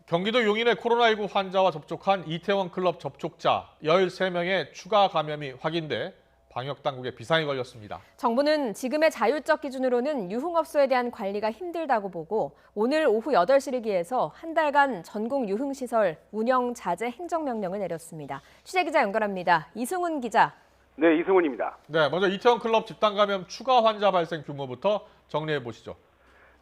경기도 용인의 코로나19 환자와 접촉한 이태원 클럽 접촉자 13명의 추가 감염이 확인돼 방역당국의 비상이 걸렸습니다. 정부는 지금의 자율적 기준으로는 유흥업소에 대한 관리가 힘들다고 보고 오늘 오후 8시를 기해서 한 달간 전국 유흥시설 운영 자제 행정명령을 내렸습니다. 취재기자 연결합니다. 이승훈 기자. 네, 이승훈입니다. 네, 먼저 이태원 클럽 집단 감염 추가 환자 발생 규모부터 정리해 보시죠.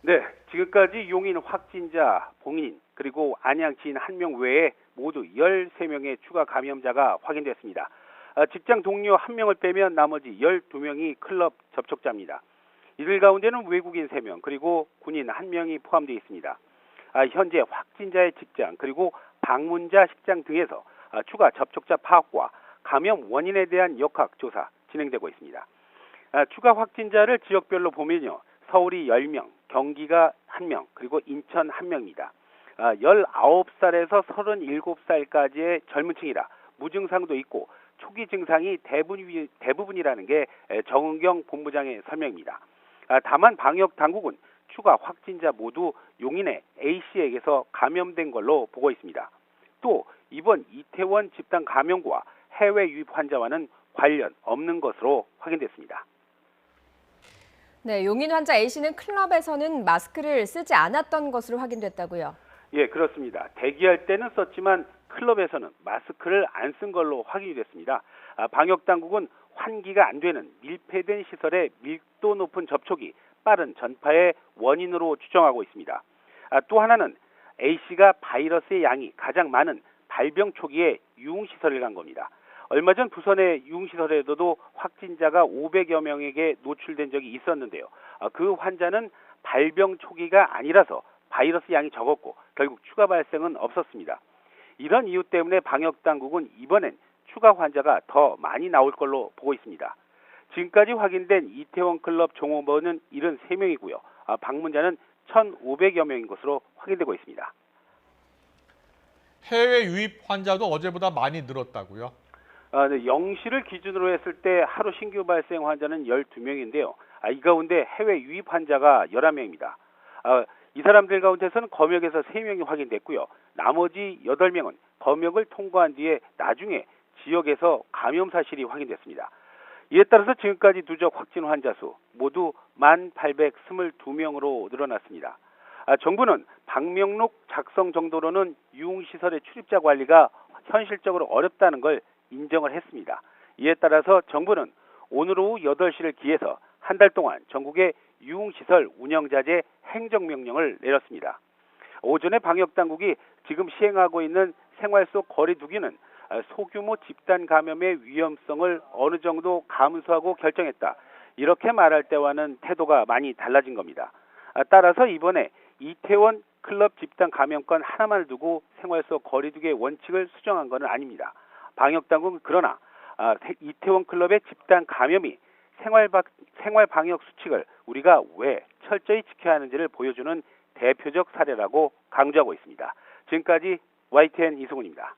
네, 지금까지 용인 확진자, 봉인, 그리고 안양 지인 1명 외에 모두 13명의 추가 감염자가 확인됐습니다. 직장 동료 1명을 빼면 나머지 12명이 클럽 접촉자입니다. 이들 가운데는 외국인 3명, 그리고 군인 1명이 포함되어 있습니다. 현재 확진자의 직장, 그리고 방문자 식장 등에서 추가 접촉자 파악과 감염 원인에 대한 역학조사 진행되고 있습니다. 추가 확진자를 지역별로 보면요. 서울이 10명, 경기가 1명, 그리고 인천 1명입니다. 19살에서 37살까지의 젊은 층이라 무증상도 있고 초기 증상이 대부분이라는 게 정은경 본부장의 설명입니다. 다만 방역 당국은 추가 확진자 모두 용인의 A씨에게서 감염된 걸로 보고 있습니다. 또 이번 이태원 집단 감염과 해외 유입 환자와는 관련 없는 것으로 확인됐습니다. 네, 용인 환자 A씨는 클럽에서는 마스크를 쓰지 않았던 것으로 확인됐다고요. 예, 그렇습니다. 대기할 때는 썼지만 클럽에서는 마스크를 안 쓴 걸로 확인이 됐습니다. 방역 당국은 환기가 안 되는 밀폐된 시설의 밀도 높은 접촉이 빠른 전파의 원인으로 추정하고 있습니다. 또 하나는 A씨가 바이러스의 양이 가장 많은 발병 초기에 유흥시설을 간 겁니다. 얼마 전 부산의 유흥시설에도 확진자가 500여 명에게 노출된 적이 있었는데요. 그 환자는 발병 초기가 아니라서 바이러스 양이 적었고 결국 추가 발생은 없었습니다. 이런 이유 때문에 방역당국은 이번엔 추가 환자가 더 많이 나올 걸로 보고 있습니다. 지금까지 확인된 이태원 클럽 종업원은 73명이고요. 방문자는 1,500여 명인 것으로 확인되고 있습니다. 해외 유입 환자도 어제보다 많이 늘었다고요? 네, 0시를 기준으로 했을 때 하루 신규 발생 환자는 12명인데요. 이 가운데 해외 유입 환자가 11명입니다. 이 사람들 가운데서는 검역에서 3명이 확인됐고요. 나머지 8명은 검역을 통과한 뒤에 나중에 지역에서 감염 사실이 확인됐습니다. 이에 따라서 지금까지 누적 확진 환자 수 모두 1,822명으로 늘어났습니다. 정부는 방명록 작성 정도로는 유흥시설의 출입자 관리가 현실적으로 어렵다는 걸 인정을 했습니다. 이에 따라서 정부는 오늘 오후 8시를 기해서 한 달 동안 전국의 유흥시설 운영자재 행정명령을 내렸습니다. 오전에 방역당국이 지금 시행하고 있는 생활 속 거리 두기는 소규모 집단 감염의 위험성을 어느 정도 감수하고 결정했다. 이렇게 말할 때와는 태도가 많이 달라진 겁니다. 따라서 이번에 이태원 클럽 집단 감염건 하나만을 두고 생활 속 거리 두기의 원칙을 수정한 것은 아닙니다. 방역당국은 그러나 이태원 클럽의 집단 감염이 생활 방역 수칙을 우리가 왜 철저히 지켜야 하는지를 보여주는 대표적 사례라고 강조하고 있습니다. 지금까지 YTN 이승훈입니다.